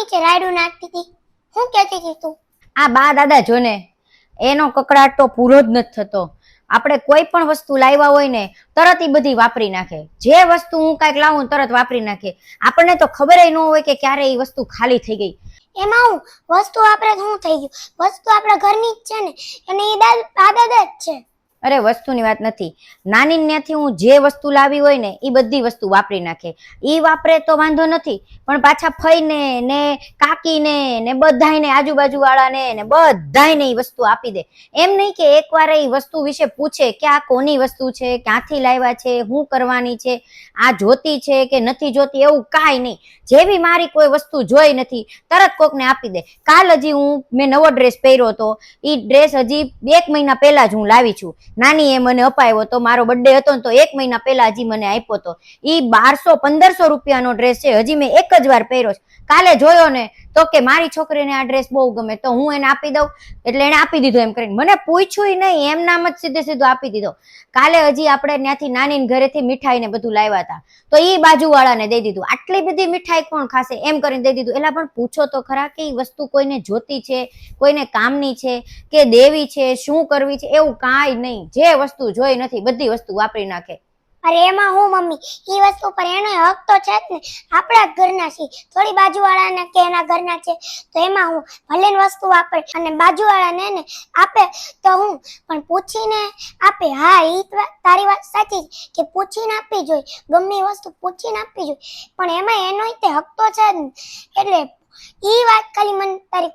નીચે રાયડું નાખતી હતી? શું કહેતી હતી તું? આ બા દાદા જોને, એનો કકડાટ તો પૂરો જ નથી થતો. આપણે કોઈ પણ વસ્તુ લાવ્યા હોય ને તરત એ બધી વાપરી નાખે. જે વસ્તુ હું કાંઈક લાવું તરત વાપરી નાખે. આપણને તો ખબર ન હોય કે ક્યારે એ વસ્તુ ખાલી થઈ ગઈ. એમાં હું વસ્તુ આપણે શું થઈ ગયું? વસ્તુ આપણા ઘરની જ છે ને, અને એ દાદા જ છે. અરે વસ્તુની વાત નથી. નાની ત્યાંથી હું જે વસ્તુ લાવી હોય ને એ બધી વસ્તુ વાપરી નાખે. એ વાપરે તો વાંધો નથી, પણ પાછા ફઈને ને કાકીને ને બધાને આજુબાજુ વાળાને ને બધાને એ વસ્તુ આપી દે. એમ નહીં કે એકવાર એ વસ્તુ વિશે પૂછે કે આ કોની વસ્તુ છે, ક્યાંથી લાવ્યા છે, શું કરવાની છે, આ જોતી છે કે નથી જોતી, એવું કાંઈ નહીં. જેવી મારી કોઈ વસ્તુ જોઈ નથી તરત કોકને આપી દે. કાલ હજી મેં નવો ડ્રેસ પહેર્યો હતો. એ ડ્રેસ હજી 1 મહિના પહેલા જ હું લાવી છું. નાની એ મને અપાવ્યો તો, મારો બર્થડે હતો ને તો 1 મહિના પહેલા હજી મને આપ્યો હતો. એ 1200-1500 રૂપિયાનો ડ્રેસ છે. હજી મેં એક જ વાર પહેર્યો છે. કાલે જોયો ને તો કે મારી છોકરીને આ ડ્રેસ બહુ ગમે તો હું એને આપી દઉં. એટલે એને આપી દીધો એમ કરીને, મને પૂછ્યું નહીં, એમ નામ જ સીધે સીધું આપી દીધો. કાલે હજી આપણે ત્યાંથી નાની ઘરેથી મીઠાઈ ને બધું લાવ્યા હતા તો એ બાજુવાળાને દઈ દીધું. આટલી બધી મીઠાઈ કોણ ખાશે એમ કરીને દઈ દીધું. એટલે પણ પૂછો તો ખરા કે એ વસ્તુ કોઈને જોતી છે, કોઈને કામની છે કે દેવી છે, શું કરવી છે, એવું કાંઈ નહીં. જે વસ્તુ જોઈ નથી બધી વસ્તુ વાપરી નાખે. અરે એમાં હું મમ્મી, એ વસ્તુ પર એનો હક તો છે જ ને. આપણા જ ઘરના છે, થોડી બાજુવાળાના કે એના ઘરના છે તો એમાં હું ભલે વસ્તુ વાપરે અને બાજુવાળાને ને આપે તો હું પણ પૂછીને આપે. હા, એ તારી વાત સાચી કે પૂછીને આપવી જોઈએ. ગમે એ વસ્તુ પૂછીને આપવી જોઈએ, પણ એમાં એનો તે હક તો છે જ ને. એટલે એ વાત ખાલી મને તારી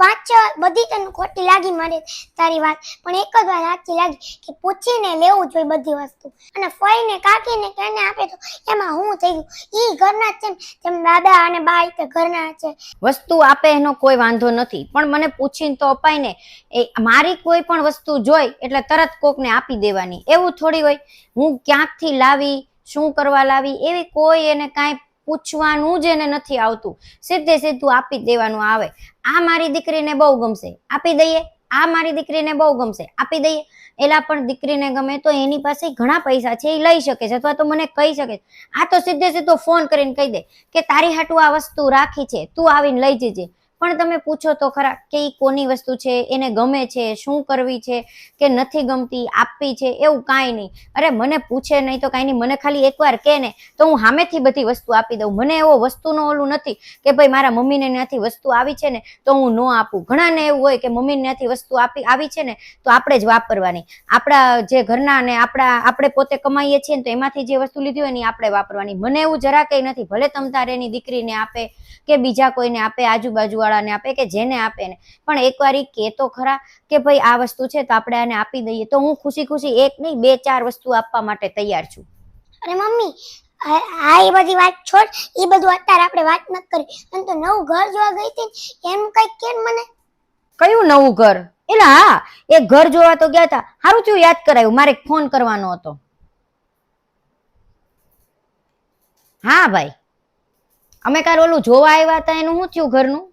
5-6 બધી તને ખોટી લાગી મને તારી વાત, પણ એક જ વાત સાચી લાગી કે પૂછીને લેવું જોઈએ બધી વસ્તુ. અને ફઈને કાકીને કેને આપે તો એમાં હું થઈ ગયું? ઈ ઘરના જ છે ને, તેમ દાદા અને બા તે ઘરના છે. વસ્તુ આપે એનો કોઈ વાંધો નથી, પણ મને પૂછીને તો અપાય ને. એ મારી કોઈ પણ વસ્તુ જોઈ એટલે તરત કોકને આપી દેવાની, એવું થોડી હોય. હું ક્યાંકથી લાવી, શું કરવા લાવી, એવી કોઈ એને કાંઈ પૂછવાનું જ એને નથી આવતું. સીધે સીધું આપી દેવાનું આવે. આ મારી દીકરીને બહુ ગમશે, આપી દઈએ. આ મારી દીકરીને બહુ ગમશે, આપી દઈએ. એલા પણ દીકરીને ગમે તો એની પાસે ઘણા પૈસા છે, એ લઈ શકે છે અથવા તો મને કહી શકે છે. આ તો સીધે સીધો ફોન કરીને કહી દે કે તારી હાટુ આ વસ્તુ રાખી છે, તું આવીને લઈ જજે. પણ તમે પૂછો તો ખરા કે એ કોની વસ્તુ છે, એને ગમે છે, શું કરવી છે કે નથી ગમતી, આપવી છે, એવું કાંઈ નહીં. અરે મને પૂછે નહીં તો કાંઈ નહીં, મને ખાલી એકવાર કહે ને તો હું સામેથી બધી વસ્તુ આપી દઉં. મને એવો વસ્તુનો ઓલું નથી કે ભાઈ મારા મમ્મીને ત્યાંથી વસ્તુ આવી છે ને તો હું ન આપું. ઘણાને એવું હોય કે મમ્મીને ત્યાંથી વસ્તુ આવી છે ને તો આપણે જ વાપરવાની. આપણા જે ઘરના ને આપણે પોતે કમાઈએ છીએ ને તો એમાંથી જે વસ્તુ લીધી હોય ને આપણે વાપરવાની. મને એવું જરા કંઈ નથી. ભલે તમ તારે એની દીકરીને આપે કે બીજા કોઈને આપે, આજુબાજુવાળાને આપે કે જેને આપે ને, પણ એકવાર એ કહે તો ખરા કે ભાઈ આ વસ્તુ છે તો આપણે આને આપી દઈએ. તો હું ખુશી ખુશી 1 નહીં 2-4 વસ્તુ આપવા માટે તૈયાર છું. અરે મમ્મી, હા એ બધી વાત છોડ, એ બધું અત્યારે આપણે વાત નથી કરી. અને તો નવું ઘર જોવા ગઈ હતી એનું કઈક કે મને. કયું નવું ઘર? એટલે હા, એક ઘર જોવા તો ગયા હતા. સારું થયું યાદ કરાયું, મારે ફોન કરવાનો હતો. હા ભાઈ, અમે કાલ ઓલું જોવા આવ્યા હતા, એનું શું થયું ઘરનું?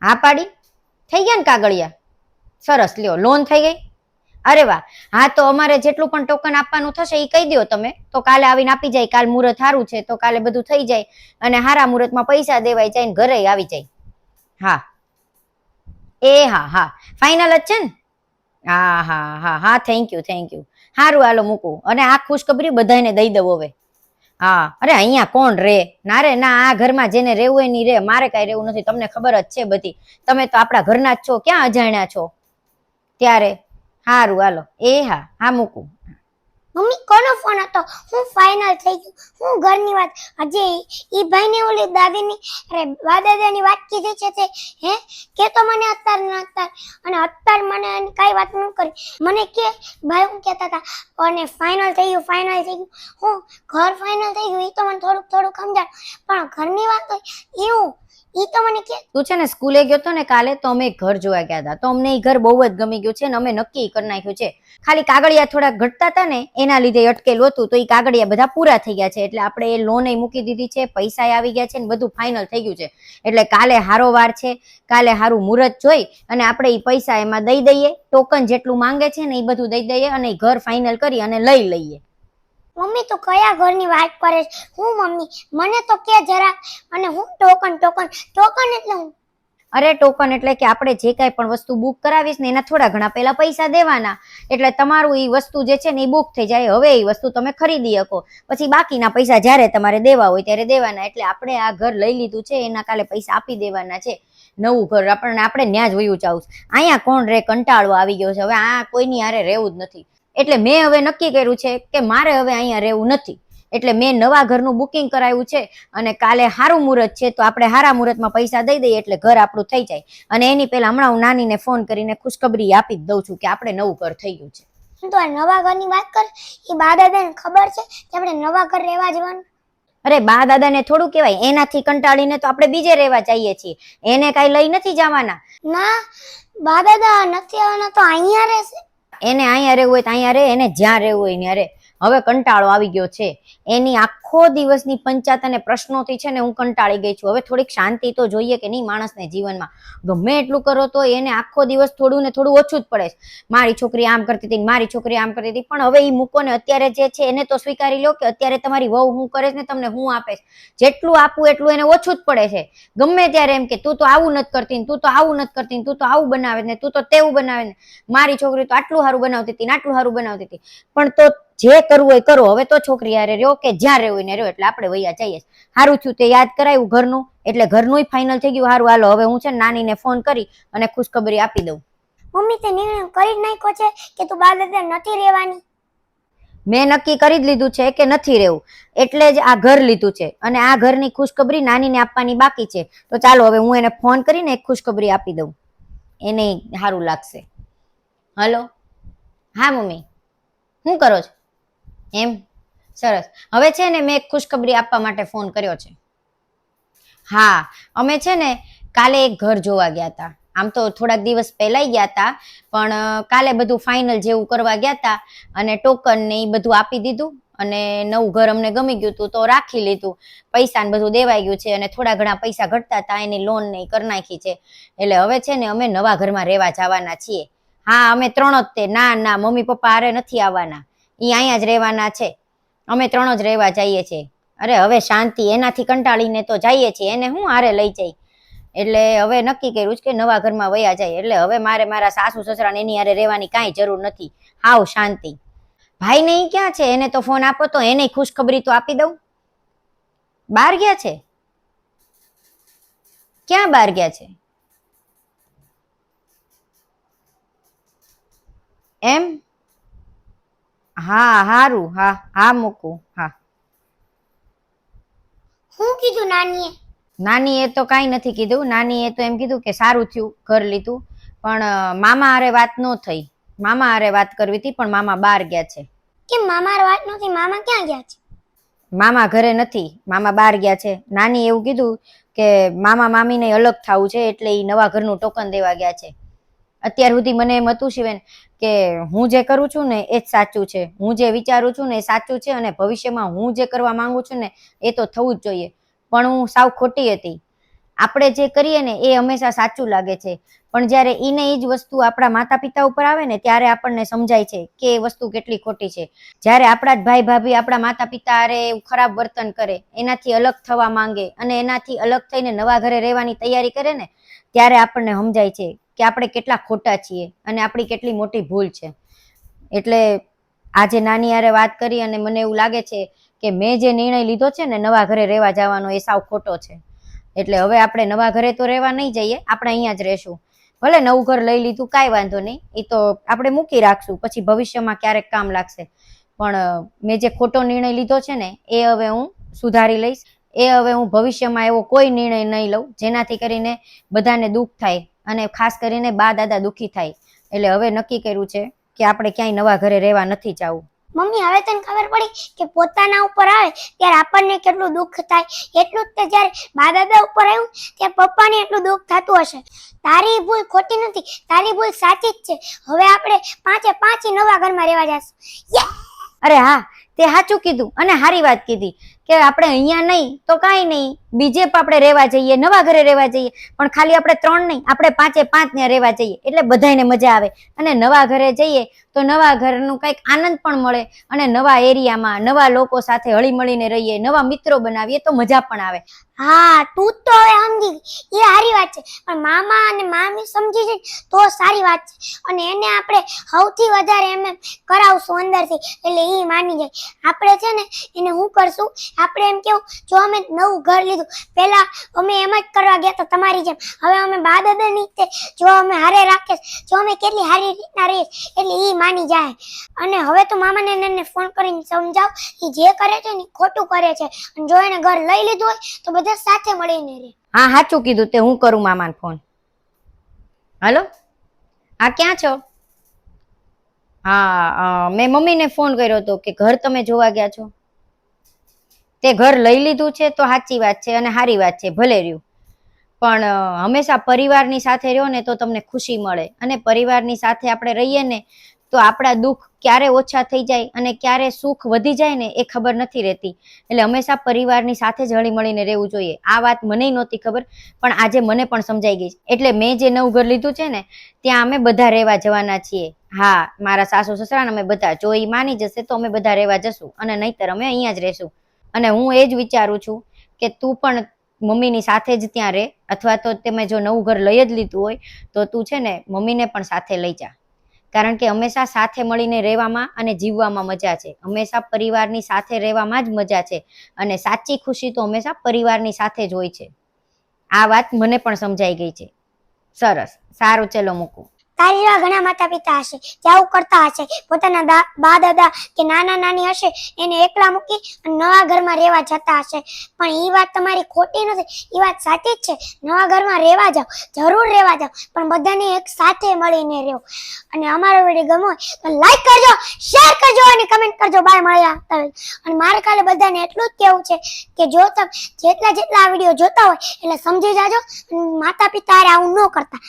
હા પાડી, થઈ ગયા ને કાગળિયા? સરસ, લ્યો લોન થઈ ગઈ. અરે વાહ. હા તો અમારે જેટલું પણ ટોકન આપવાનું થશે એ કહી દો તમે, તો કાલે આવીને આપી જાય. કાલ મુહૂર્ત સારું છે તો કાલે બધું થઈ જાય અને હારા મુહૂર્તમાં પૈસા દેવાઈ જાય ને ઘરે આવી જાય. હા હા હા, ફાઇનલ જ છે ને? હા હા હા હા, થેન્ક યુ. સારું હાલો મૂકું. અને આ ખુશખબરી બધાને દઈ દઉં હવે. હા, અરે અહીંયા કોણ રે? ના રે ના, આ ઘરમાં જેને રહેવું હોય ની રે, મારે કાંઈ રહેવું નથી. તમને ખબર જ છે બધી, તમે તો આપણા ઘરના જ છો, ક્યાં અજાણ્યા છો ત્યારે. સારું હાલો. હા હા મૂકું. મમ્મી કોનો ફોન હતો? હું ફાઇનલ થઈ ગયું? હું ઘરની વાત હજી ઈ ભાઈને ઓલી દાદીની અરે બા દાદાની વાત કીધી છે તે કે તો મને અત્યારે અને અત્યારે મને કઈ વાત ન કરી. મને કે ભાઈ હું કહેતા હતા અને ફાઇનલ થઈ ગયું. હું ઘર ફાઇનલ થઈ ગયું એ તો મને થોડુંક સમજાણ, પણ ઘરની વાત એવું ઈ તો મને કે. તું છે ને સ્કૂલે ગયો તો ને કાલે, તો અમે ઘર જોવા ગયા હતા. તો અમને એ ઘર બહુ જ ગમી ગયું છે ને અમે નક્કી કરી નાખ્યું છે. ખાલી કાગળિયા થોડા ઘટતા હતા ને એના લીધે અટકેલું હતું, તો એ કાગળિયા બધા પૂરા થઈ ગયા છે. એટલે આપણે એ લોન મૂકી દીધી છે, પૈસા આવી ગયા છે ને બધું ફાઇનલ થઈ ગયું છે. એટલે કાલે હારો વાર છે, કાલે હારું મુહૂર્ત જોઈ અને આપણે એ પૈસા એમાં દઈ દઈએ. ટોકન જેટલું માંગે છે ને એ બધું દઈ દઈએ અને એ ઘર ફાઇનલ કરી અને લઈ લઈએ. મમ્મી તું કયા ઘરની વાત કરે છે? હું મમ્મી મને તો કે જરા. અને હું ટોકન ટોકન ટોકન એટલે હું? અરે ટોકન એટલે કે આપણે જે કાંઈ પણ વસ્તુ બુક કરાવીશ ને એના થોડા ઘણા પહેલા પૈસા દેવાના, એટલે તમારું એ વસ્તુ જે છે ને એ બુક થઈ જાય. હવે એ વસ્તુ તમે ખરીદી શકો, પછી બાકીના પૈસા જ્યારે તમારે દેવા હોય ત્યારે દેવાના. એટલે આપણે આ ઘર લઈ લીધું છે એના કાલે પૈસા આપી દેવાના છે. નવું ઘર આપણે ત્યાં જ વયું જાવું. અહીંયા કોણ રે, કંટાળો આવી ગયો છે, હવે આ કોઈની હારે રહેવું જ નથી. એટલે મેં હવે નક્કી કર્યું છે કે મારે હવે અહીંયા રહેવું નથી. એટલે મેં નવા ઘરનું બુકિંગ કરાવ્યું છે અને કાલે સારું મુહૂર્ત છે તો આપણે સારા મુહૂર્તમાં પૈસા દઈ દઈએ એટલે ઘર આપણું થઈ જાય. અને એની પહેલા હમણાં હું નાનીને ફોન કરીને ખુશખબરી આપી જ દઉં છું કે આપણે નવું ઘર થઈ ગયું છે. તો આ નવા ઘરની વાત કર, એ બા દાદાને ખબર છે કે આપણે નવા ઘર રહેવા જવાનું? અરે બા દાદાને થોડું કહેવાય, એનાથી કંટાળીને તો આપણે બીજે રહેવા જઈએ છીએ, એને કાંઈ લઈ નથી જવાના. ના, બા દાદા નથી આવવાના તો અહીંયા રહેશે. એને અહીંયા રહેવું હોય તો અહીંયા રહે, એને જ્યાં રહેવું હોય ત્યાં રહે. હવે કંટાળો આવી ગયો છે, એની આખો દિવસની પંચાયત અને પ્રશ્નોથી છે ને હું કંટાળી ગઈ છું. હવે થોડીક શાંતિ તો જોઈએ કે નહીં માણસને જીવનમાં. ગમે એટલું કરો તો એને આખો દિવસ થોડું ને થોડું ઓછું જ પડે છે. મારી છોકરી આમ કરતી હતી, મારી છોકરી આમ કરતી હતી. પણ હવે એ મૂકો ને, અત્યારે જે છે એને તો સ્વીકારી લો કે અત્યારે તમારી વહુ હું કરે છે ને તમને હું આપે છે. જેટલું આપવું એટલું એને ઓછું જ પડે છે. ગમે ત્યારે એમ કે તું તો આવું નથી કરતી ને, તું તો આવું નથી કરતી ને, તું તો આવું બનાવે ને, તું તો તેવું બનાવે ને, મારી છોકરી તો આટલું સારું બનાવતી હતી ને આટલું સારું બનાવતી હતી. પણ તો જે કરવું હોય કરો, હવે તો છોકરી હારે રહ્યો કે જ્યાં રહેવું ને રહ્યો. એટલે આપણે વૈયા જઈએ. સારું થયું તે યાદ કરાવ્યું ઘરનું, એટલે ઘરનું ફાઇનલ થઈ ગયું. સારું હાલો, હવે હું છે ને નાનીને ફોન કરી અને ખુશખબરી આપી દઉં. મમ્મી તે નિર્ણય કરી જ નાખ્યો છે કે તું બા દાદા નથી રહેવાની? મેં નક્કી કરી જ લીધું છે કે નથી રહેવું, એટલે જ આ ઘર લીધું છે. અને આ ઘરની ખુશખબરી નાનીને આપવાની બાકી છે. તો ચાલો હવે હું એને ફોન કરીને એક ખુશખબરી આપી દઉં, એને સારું લાગશે. હલો, હા મમ્મી, શું કરો છો? એમ, સરસ. હવે છે ને મેં એક ખુશખબરી આપવા માટે ફોન કર્યો છે. હા, અમે છે ને કાલે એક ઘર જોવા ગયા હતા. આમ તો થોડાક દિવસ પહેલા ગયા હતા, પણ કાલે બધું ફાઇનલ જેવું કરવા ગયા હતા અને ટોકન ને એ બધું આપી દીધું. અને નવું ઘર અમને ગમી ગયું હતું તો રાખી લીધું. પૈસા ને બધું દેવાઈ ગયું છે અને થોડા ઘણા પૈસા ઘટતા હતા એની લોન ને કરી નાખી છે. એટલે હવે છે ને અમે નવા ઘરમાં રહેવા જવાના છીએ. હા, અમે ત્રણ જ તે. ના ના, મમ્મી પપ્પા હારે નથી આવવાના, એ અહીંયા જ રહેવાના છે. અમે ત્રણ જ રહેવા જઈએ છીએ. અરે હવે શાંતિ, એનાથી કંટાળીને તો જઈએ છીએ, એને હું હારે લઈ જઈ. એટલે હવે નક્કી કર્યું છે કે નવા ઘરમાં વયા જાય. એટલે હવે મારે મારા સાસુ સસરાને એની હારે રહેવાની કાંઈ જરૂર નથી. હાવ શાંતિ. ભાઈ ને ઈ ક્યાં છે? એને તો ફોન આપો તો એને ખુશખબરી તો આપી દઉં. બહાર ગયા છે? ક્યાં બહાર ગયા છે? એમ? હા હારું, હા હા મૂકું. હા. શું કીધું નાનીએ? નાનીએ તો કાંઈ નથી કીધું. નાનીએ તો એમ કીધું કે સારું થયું ઘર લીધું, પણ મામા હારે વાત ન થઈ. મામા હારે વાત કરવી હતી પણ મામા બહાર ગયા છે. કેમ મામા હારે વાત નથી? મામા ક્યાં ગયા છે? મામા ઘરે નથી, મામા બહાર ગયા છે. નાની એવું કીધું કે મામા મામીને અલગ થવું છે એટલે એ નવા ઘરનું ટોકન દેવા ગયા છે. અત્યાર સુધી મને એમ હતું શિવેન કે હું જે કરું છું ને એ જ સાચું છે, હું જે વિચારું છું ને એ સાચું છે, અને ભવિષ્યમાં હું જે કરવા માંગુ છું ને એ તો થવું જ જોઈએ. પણ હું સાવ ખોટી હતી. આપણે જે કરીએ ને એ હંમેશા સાચું લાગે છે, પણ જ્યારે એને એ જ વસ્તુ આપણા માતા પિતા ઉપર આવે ને ત્યારે આપણને સમજાય છે કે એ વસ્તુ કેટલી ખોટી છે. જ્યારે આપણા જ ભાઈ ભાભી આપણા માતા પિતા હારે એવું ખરાબ વર્તન કરે, એનાથી અલગ થવા માંગે અને એનાથી અલગ થઈને નવા ઘરે રહેવાની તૈયારી કરે ને, ત્યારે આપણને સમજાય છે કે આપણે કેટલા ખોટા છીએ અને આપણી કેટલી મોટી ભૂલ છે. એટલે આજે નાની હારે વાત કરી અને મને એવું લાગે છે કે મેં જે નિર્ણય લીધો છે ને નવા ઘરે રહેવા જવાનો એ સાવ ખોટો છે. એટલે હવે આપણે નવા ઘરે તો રહેવા નહીં જઈએ, આપણે અહીંયા જ રહેશું. ભલે નવું ઘર લઈ લીધું કાંઈ વાંધો નહીં, એ તો આપણે મૂકી રાખશું, પછી ભવિષ્યમાં ક્યારેક કામ લાગશે. પણ મેં જે ખોટો નિર્ણય લીધો છે ને એ હવે હું સુધારી લઈશ. એ હવે હું ભવિષ્યમાં એવો કોઈ નિર્ણય નહીં લઉં જેનાથી કરીને બધાને દુઃખ થાય અને ખાસ કરીને બા દાદા દુઃખી થાય. એટલે હવે નક્કી કર્યું છે કે આપણે ક્યાંય નવા ઘરે રહેવા નથી જવું. મમ્મી હવે તને ખબર પડી કે પોતાના ઉપર આવે ત્યારે આપણને કેટલું દુઃખ થાય, એટલું જ તે જ્યારે બા દાદા ઉપર આવ્યું ત્યારે પપ્પાને એટલું દુઃખ થતું હશે. તારી ભૂલ ખોટી નથી, તારી ભૂલ સાચી જ છે. હવે આપણે પાંચે પાંચ નવા ઘરમાં રહેવા જશું. અરે હા, તે સાચું કીધું અને સારી વાત કીધી કે આપણે અહીંયા નહીં તો કાંઈ નહીં, બીજે આપણે રહેવા જઈએ, નવા ઘરે રહેવા જઈએ, પણ ખાલી આપણે 3 નહીં, આપણે 5 ત્યાં રહેવા જઈએ એટલે બધાને મજા આવે. અને નવા ઘરે જઈએ તો નવા ઘરનું કંઈક આનંદ પણ મળે અને નવા એરિયામાં નવા લોકો સાથે હળીમળીને રહીએ, નવા મિત્રો બનાવીએ તો મજા પણ આવે. હા, તું તો હવે સમજી ગઈ, એ સારી વાત છે, પણ મામા અને મામી સમજી જાય તો સારી વાત છે. અને એને આપણે સૌથી વધારે એમ કરાવશું અંદરથી એટલે એ માની જાય. આપણે છે ને એને શું કરશું, આપણે એમ કેવું, જો અમે નવું ઘર લીધું, પહેલા અમે એમ જ કરવા ગયા તો તમારી જેમ, હવે અમે બા દાદાની રીતે જો અમે હારે રાખીએ, જો અમે કેટલી સારી રીતના રહીએ એટલે એ માની જાય. અને હવે તો મામાને એને ફોન કરીને સમજાવ, એ જે કરે છે ને ખોટું કરે છે, અને જો એને ઘર લઈ લીધું હોય તો બધા સાથે મળીને રહે. હા, સાચું કીધું તે. હું કરું મામાને ફોન. હલો, હા, ક્યાં છો? હા, મેં મમ્મીને ફોન કર્યો હતો કે ઘર તમે જોવા ગયા છો. તે ઘર લઈ લીધું છે તો સાચી વાત છે અને સારી વાત છે, ભલે રહ્યું, પણ હંમેશા પરિવારની સાથે રહ્યો ને તો તમને ખુશી મળે. અને પરિવારની સાથે આપણે રહીએ ને તો આપણા દુઃખ ક્યારે ઓછા થઈ જાય અને ક્યારે સુખ વધી જાય ને એ ખબર નથી રહેતી. એટલે હંમેશા પરિવારની સાથે જ હળીમળીને રહેવું જોઈએ. આ વાત મને નહોતી ખબર, પણ આજે મને પણ સમજાઈ ગઈ. એટલે મેં જે નવું ઘર લીધું છે ને ત્યાં અમે બધા રહેવા જવાના છીએ. હા, મારા સાસુ સસરા અમે બધા, જો એ માની જશે તો અમે બધા રહેવા જશું અને નહીંતર અમે અહીંયા જ રહેશું. અને હું એ જ વિચારું છું કે તું પણ મમ્મીની સાથે જ ત્યાં રહે, અથવા તો તમે જો નવું ઘર લઈ જ લીધું હોય તો તું છે ને મમ્મીને પણ સાથે લઈ જા. કારણ કે હંમેશા સાથે મળીને રહેવામાં અને જીવવામાં મજા છે. હંમેશા પરિવારની સાથે રહેવામાં જ મજા છે અને સાચી ખુશી તો હંમેશા પરિવારની સાથે જ હોય છે. આ વાત મને પણ સમજાઈ ગઈ છે. સરસ, સારું, ચલો મૂકું. તારી જેવા ઘણા માતા પિતા હશે જે આવું કરતા હશે, પોતાના બા દાદા કે નાના નાની હશે એને એકલા મૂકી અને નવા ઘરમાં રહેવા જતા હશે. પણ એ વાત તમારી ખોટી નથી, એ વાત સાચી જ છે. નવા ઘરમાં રહેવા જાઓ, જરૂર રહેવા જાઓ, પણ બધાને એક સાથે મળીને રહો. અને અમારો વિડીયો ગમ્યો હોય તો લાઈક કરજો, શેર કરજો અને કમેન્ટ કરજો. બાય, મળ્યા. અને મારે કાલે બધાને એટલું જ કહેવું છે કે જો તમે જેટલા આ વિડીયો જોતા હોય એટલે સમજી જાજો, માતા પિતા આવું ન કરતા.